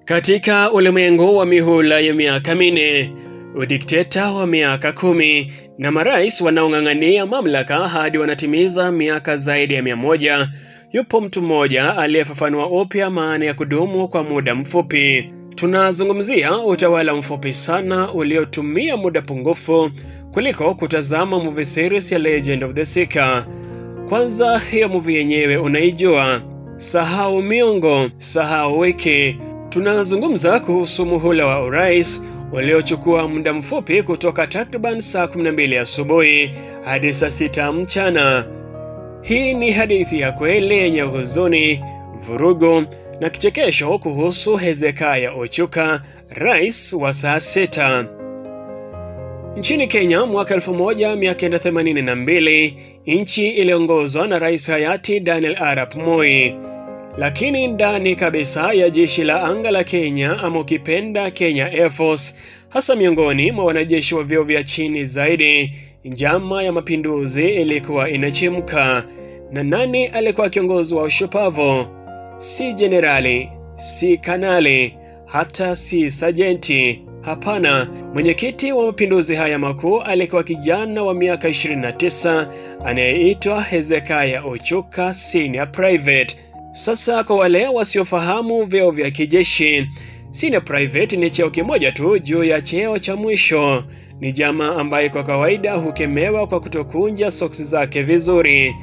Katika ulimwengu wa mihula ya miaka 4, udikteta wa miaka 10 na marais wanaong'ang'ania mamlaka hadi wanatimiza miaka zaidi ya 100, yupo mtu mmoja aliyefafanua upya maana ya kudumu kwa muda mfupi. Tunazungumzia utawala mfupi sana uliotumia muda pungufu kuliko kutazama movie series ya Legend of the Seeker. Kwanza hiyo movie yenyewe unaijua. Sahau miongo, sahau wiki. Tunazungumza kuhusu muhula wa urais waliochukua muda mfupi kutoka takriban saa 12 asubuhi hadi saa 6 mchana. Hii ni hadithi ya kweli yenye huzuni, vurugu na kichekesho kuhusu Hezekiah Ochuka, rais wa saa 6. Nchini Kenya mwaka 1982, nchi iliongozwa na rais hayati Daniel Arap Moi. Lakini ndani kabisa ya jeshi la anga la Kenya, ama ukipenda Kenya Air Force, hasa miongoni mwa wanajeshi wa vyeo vya chini zaidi, njama ya mapinduzi ilikuwa inachimka. Na nani alikuwa kiongozi wa ushupavu? Si jenerali, si kanali, hata si sajenti. Hapana, mwenyekiti wa mapinduzi haya makuu alikuwa kijana wa miaka 29 anayeitwa Hezekiah Ochuka Senior Private. Sasa kwa wale wasiofahamu vyeo vya kijeshi, Senior Private ni cheo kimoja tu juu ya cheo cha mwisho. Ni jamaa ambaye kwa kawaida hukemewa kwa kutokunja soksi zake vizuri.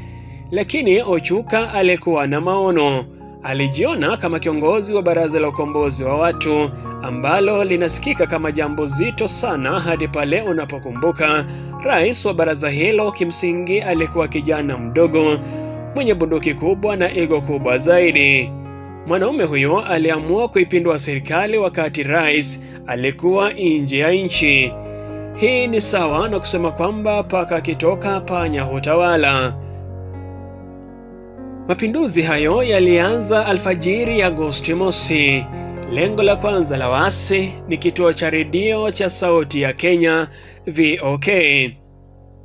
Lakini Ochuka alikuwa na maono. Alijiona kama kiongozi wa baraza la ukombozi wa watu, ambalo linasikika kama jambo zito sana hadi pale unapokumbuka rais wa baraza hilo kimsingi alikuwa kijana mdogo mwenye bunduki kubwa na ego kubwa zaidi. Mwanaume huyo aliamua kuipindua serikali wakati rais alikuwa nje ya nchi. Hii ni sawa na kusema kwamba paka kitoka panya hutawala. Mapinduzi hayo yalianza alfajiri ya Agosti mosi. Lengo la kwanza la waasi ni kituo cha redio cha sauti ya Kenya, VOK.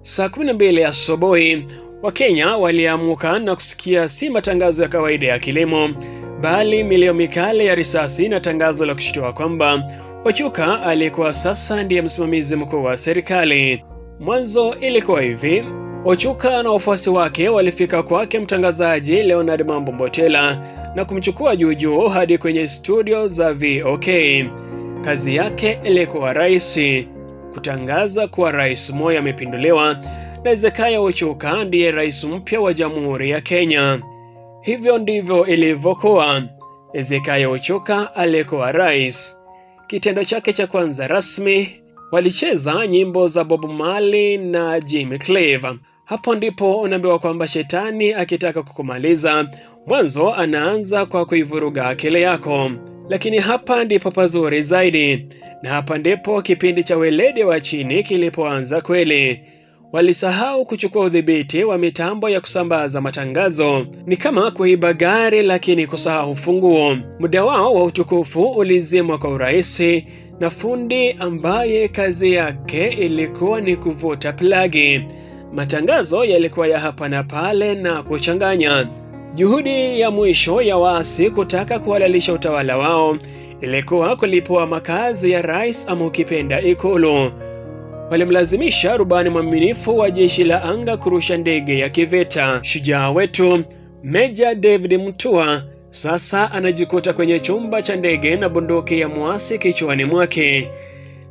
Saa 12 asubuhi, Wakenya waliamuka na kusikia si matangazo ya kawaida ya kilimo, bali milio mikali ya risasi na tangazo la kushtua kwamba Ochuka alikuwa sasa ndiye msimamizi mkuu wa serikali. Mwanzo ilikuwa hivi: Ochuka na wafuasi wake walifika kwake mtangazaji Leonard Mambo Mbotela na kumchukua juu hadi kwenye studio za VOK. Kazi yake ilikuwa rahisi: kutangaza kuwa Rais Moi amepinduliwa na Hezekiah Ochuka ndiye rais mpya wa Jamhuri ya Kenya. Hivyo ndivyo ilivyokuwa. Hezekiah Ochuka alikuwa rais. Kitendo chake cha kwanza rasmi, walicheza nyimbo za Bob Marley na Jimmy Cliff. Hapo ndipo unaambiwa kwamba shetani akitaka kukumaliza, mwanzo anaanza kwa kuivuruga akili yako. Lakini hapa ndipo pazuri zaidi, na hapa ndipo kipindi cha weledi wa chini kilipoanza kweli. Walisahau kuchukua udhibiti wa mitambo ya kusambaza matangazo. Ni kama kuiba gari lakini kusahau funguo. Muda wao wa utukufu ulizimwa kwa urahisi na fundi ambaye kazi yake ilikuwa ni kuvuta plagi. Matangazo yalikuwa ya hapa na pale na kuchanganya. Juhudi ya mwisho ya waasi kutaka kuhalalisha utawala wao ilikuwa kulipua makazi ya rais, ama ukipenda Ikulu. Walimlazimisha rubani mwaminifu wa jeshi la anga kurusha ndege ya kivita. Shujaa wetu Meja David Mutua sasa anajikuta kwenye chumba cha ndege na bunduki ya muasi kichwani mwake.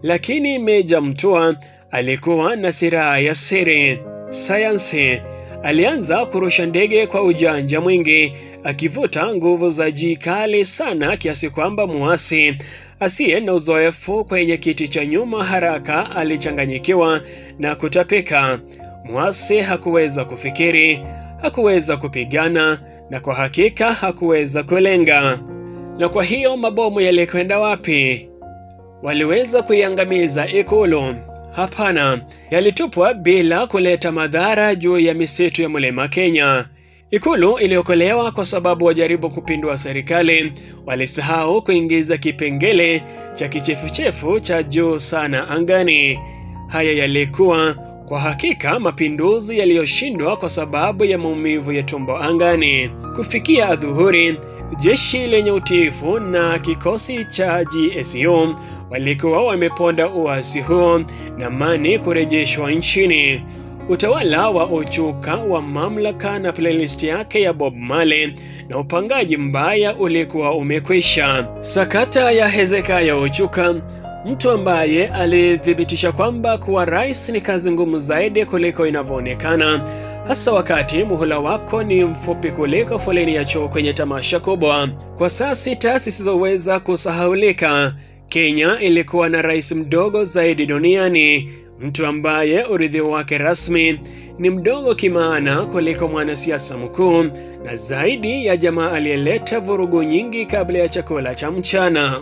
Lakini Meja Mutua alikuwa na silaha ya siri, sayansi. Alianza kurusha ndege kwa ujanja mwingi, akivuta nguvu za jikali sana kiasi kwamba muasi asiye na uzoefu kwenye kiti cha nyuma haraka alichanganyikiwa na kutapika. Muasi hakuweza kufikiri, hakuweza kupigana, na kwa hakika hakuweza kulenga. Na kwa hiyo mabomu yalikwenda wapi? Waliweza kuiangamiza Ikulu? Hapana, yalitupwa bila kuleta madhara juu ya misitu ya Mlima Kenya. Ikulu iliokolewa kwa sababu wajaribu kupindua serikali walisahau kuingiza kipengele cha kichefuchefu cha juu sana angani. Haya yalikuwa kwa hakika mapinduzi yaliyoshindwa kwa sababu ya maumivu ya tumbo angani. Kufikia adhuhuri, Jeshi lenye utiifu na kikosi cha GSU walikuwa wameponda uasi huo na amani kurejeshwa nchini. Utawala wa Ochuka wa mamlaka na playlist yake ya Bob Marley na upangaji mbaya ulikuwa umekwisha. Sakata ya Hezekiah Ochuka, mtu ambaye alithibitisha kwamba kuwa rais ni kazi ngumu zaidi kuliko inavyoonekana, hasa wakati muhula wako ni mfupi kuliko foleni ya choo kwenye tamasha kubwa. Kwa saa 6 zisizoweza kusahaulika, Kenya ilikuwa na rais mdogo zaidi duniani, mtu ambaye urithi wake rasmi ni mdogo kimaana kuliko mwanasiasa mkuu na zaidi ya jamaa aliyeleta vurugu nyingi kabla ya chakula cha mchana.